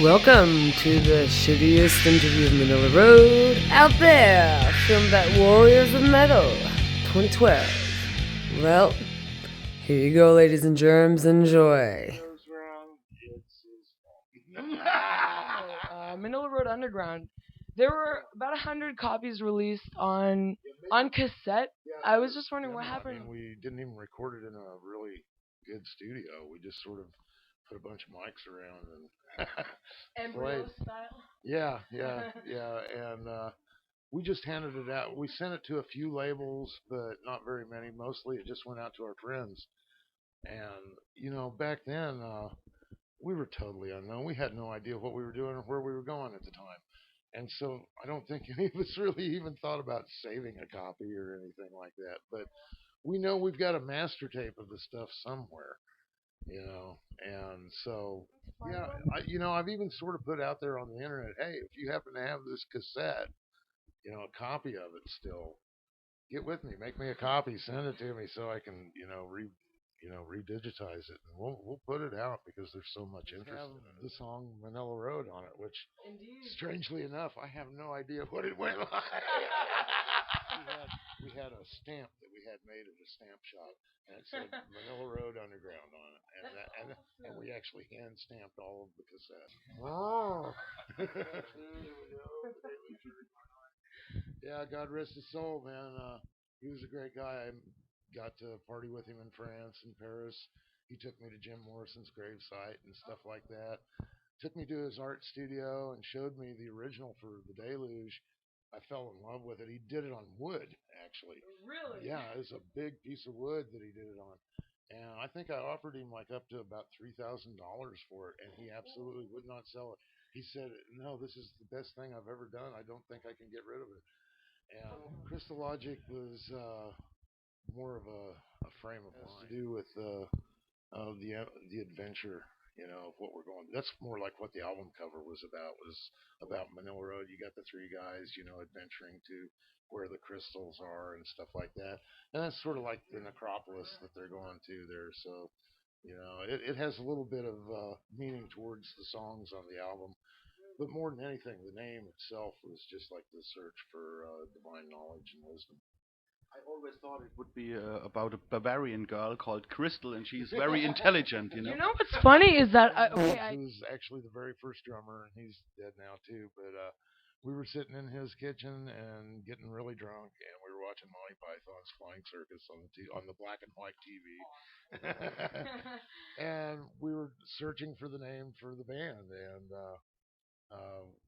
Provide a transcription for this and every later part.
Welcome to the shittiest interview of Manilla Road out there, filmed at Warriors of Metal 2012. Well, here you go, ladies and germs, enjoy. Manilla Road Underground. There were about 100 copies released on cassette. I was just wondering what happened. I mean, we didn't even record it in a really good studio. We just sort of put a bunch of mics around and Embryo played. style. Yeah. And we just handed it out. We sent it to a few labels, but not very many. Mostly it just went out to our friends. And, back then, we were totally unknown. We had no idea what we were doing or where we were going at the time. And so I don't think any of us really even thought about saving a copy or anything like that. But we know we've got a master tape of the stuff somewhere, and so yeah, I've even sort of put out there on the internet, hey, if you happen to have this cassette, a copy of it still, get with me, make me a copy, send it to me so I can, redigitize it, and we'll put it out because there's so much interest in it. The song Manilla Road on it, which Indeed. strangely enough, I have no idea what it went like. we had a stamp that we had made at a stamp shop, and it said Manilla Road Underground on it, and we actually hand stamped all of the cassettes. Yeah, God rest his soul, man. He was a great guy. I got to party with him in France and Paris. He took me to Jim Morrison's gravesite and stuff like that. Took me to his art studio and showed me the original for The Deluge. I fell in love with it. He did it on wood, actually. Really? Yeah, it was a big piece of wood that he did it on. And I think I offered him like up to about $3,000 for it, and he absolutely would not sell it. He said, "No, this is the best thing I've ever done. I don't think I can get rid of it." And Crystal Logic was more of a frame of mind to do with the adventure, of what we're going. That's more like what the album cover was about Manilla Road. You got the three guys, adventuring to where the crystals are and stuff like that. And that's sort of like the necropolis that they're going to there. So, it has a little bit of meaning towards the songs on the album. But more than anything, the name itself was just like the search for divine knowledge and wisdom. I always thought it would be about a Bavarian girl called Crystal, and she's very intelligent, You know what's funny is that He was actually the very first drummer, and he's dead now too. But we were sitting in his kitchen and getting really drunk, and we were watching Monty Python's Flying Circus on the black and white TV, and we were searching for the name for the band, and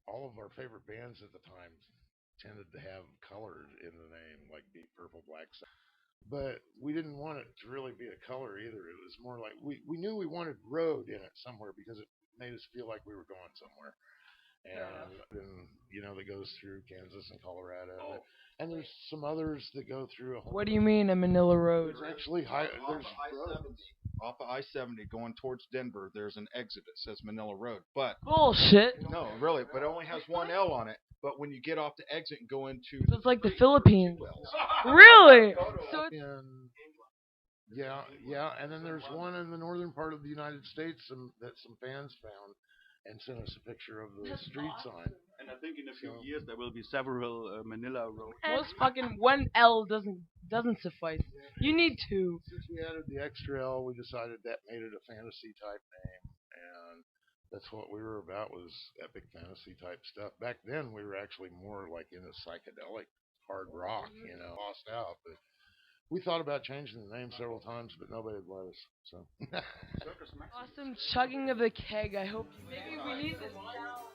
all of our favorite bands at the time tended to have color in the name, like Deep Purple, Black Sabbath. But we didn't want it to really be a color either. It was more like we knew we wanted road in it somewhere because it made us feel like we were going somewhere. And that goes through Kansas and Colorado, and there's some others that go through. What do you mean a Manilla Road? There's actually there's off of I-70 going towards Denver. There's an exit that says Manilla Road, but Bullshit. no, really, but it only has one L on it. But when you get off the exit and go into, So it's like the Philippines. Really? So it's yeah, and then there's one in the northern part of the United States that some fans found and sent us a picture of the street sign. and I think in a few years there will be several Manilla Road. most fucking one L doesn't suffice. You need two. Since we added the extra L, we decided that made it a fantasy type name, and that's what we were about, was epic fantasy type stuff. Back then we were actually more like into psychedelic hard rock, lost out. But we thought about changing the name several times, but nobody would let us. So Awesome chugging of the keg. I hope maybe we need this sound.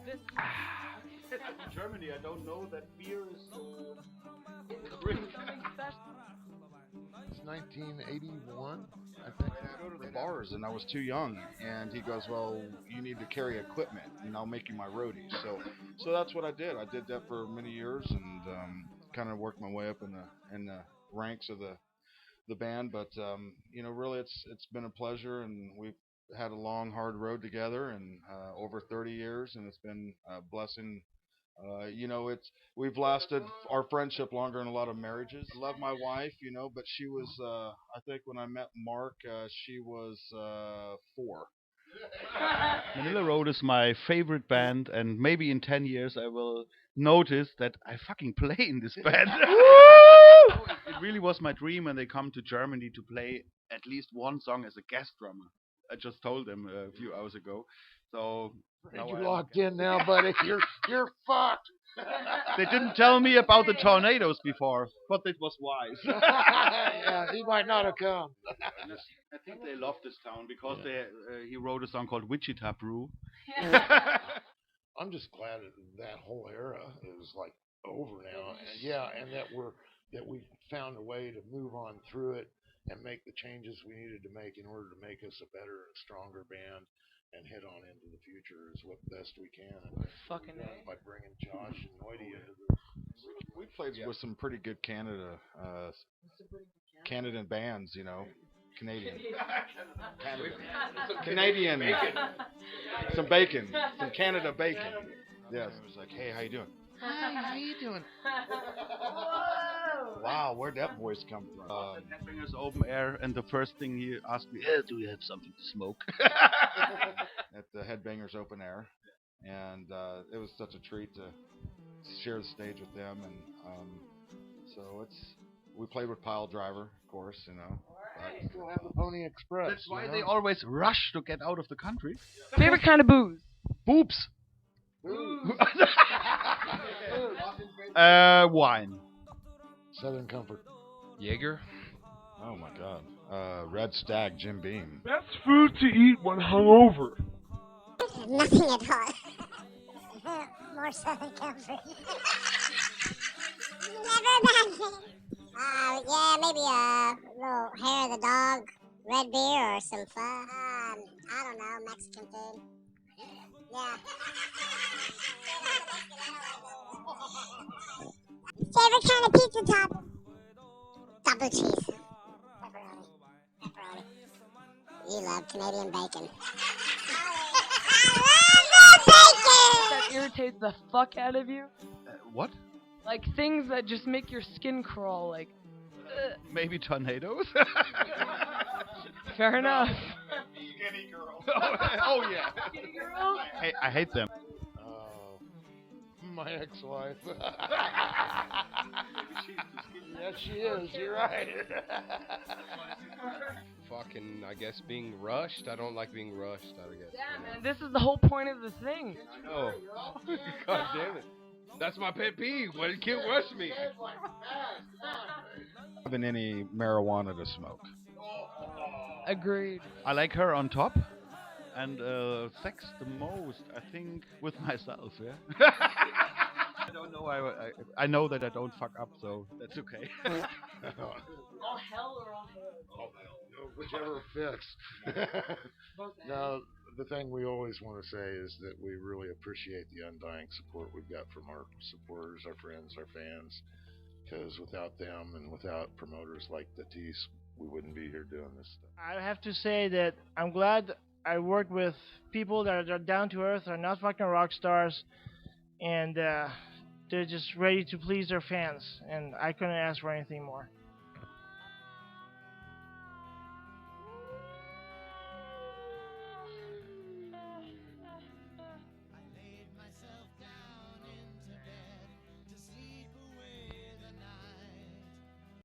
This. In Germany, I don't know that beer is Something special. it's 1981, I think. I go to the bars, and I was too young. And he goes, "Well, you need to carry equipment, and I'll make you my roadie." So that's what I did. I did that for many years, and kind of worked my way up in the ranks of the band. But really, it's been a pleasure, and we've had a long, hard road together, and over 30 years, and it's been a blessing. We've lasted our friendship longer than a lot of marriages. I love my wife, but she was I think when I met Mark, she was 4. Manilla Road is my favorite band, and maybe in 10 years I will notice that I fucking play in this band. It really was my dream when they come to Germany to play at least one song as a guest drummer. I just told them a few hours ago. So now You're I'm locked in now, buddy. You're fucked. They didn't tell me about the tornadoes before, but it was wise. Yeah, he might not have come. I think they love this town because he wrote a song called Wichita Brew. I'm just glad that whole era is like over now, and yeah, and that we found a way to move on through it and make the changes we needed to make in order to make us a better and stronger band and head on into the future as what best we can. And Fucking by bringing Josh and Noity into the We played with some pretty good Canadian bands, you know, Canadian, Canadian, some bacon, some Canada bacon. Yes, it was like, hey, how you doing? Hi, how you doing? Wow, where'd that voice come from? Headbangers open air, and the first thing he asked me, do you have something to smoke? At the Headbangers Open Air, and it was such a treat to share the stage with them, and so we played with Pile Driver, of course, you know. We still have the Pony Express. That's why they always rush to get out of the country. Favorite kind of booze? Boobs. Wine. Southern Comfort. Jaeger. Oh my God, Red Stag, Jim Beam. Best food to eat when hungover. Nothing at all. More Southern Comfort. Never a bad thing. Yeah, maybe a little hair of the dog, red beer, or some fun. I don't know, Mexican food. Yeah. Favorite kind of pizza topping? Double cheese. Pepperoni. Pepperoni. You love Canadian bacon. I love the bacon! That irritates the fuck out of you? What? Like things that just make your skin crawl, like... Maybe tornadoes? Fair enough. Skinny girl. Oh yeah. Hey, I hate them. My ex-wife. Yes, she is. You're right. Fucking, I guess being rushed. I don't like being rushed, I guess. Yeah, man, this is the whole point of the thing. I know. God damn it. That's my pet peeve. Why you can't rush me? Having any marijuana to smoke. Agreed. I like her on top, and sex the most, I think, with myself. Yeah. I don't know. I know that I don't fuck up, so that's okay. All hell or all hell? Whichever fits. No, the thing we always want to say is that we really appreciate the undying support we've got from our supporters, our friends, our fans. Because without them and without promoters like the Tees, we wouldn't be here doing this stuff. I have to say that I'm glad I worked with people that are down to earth, are not fucking rock stars, and they're just ready to please their fans, and I couldn't ask for anything more.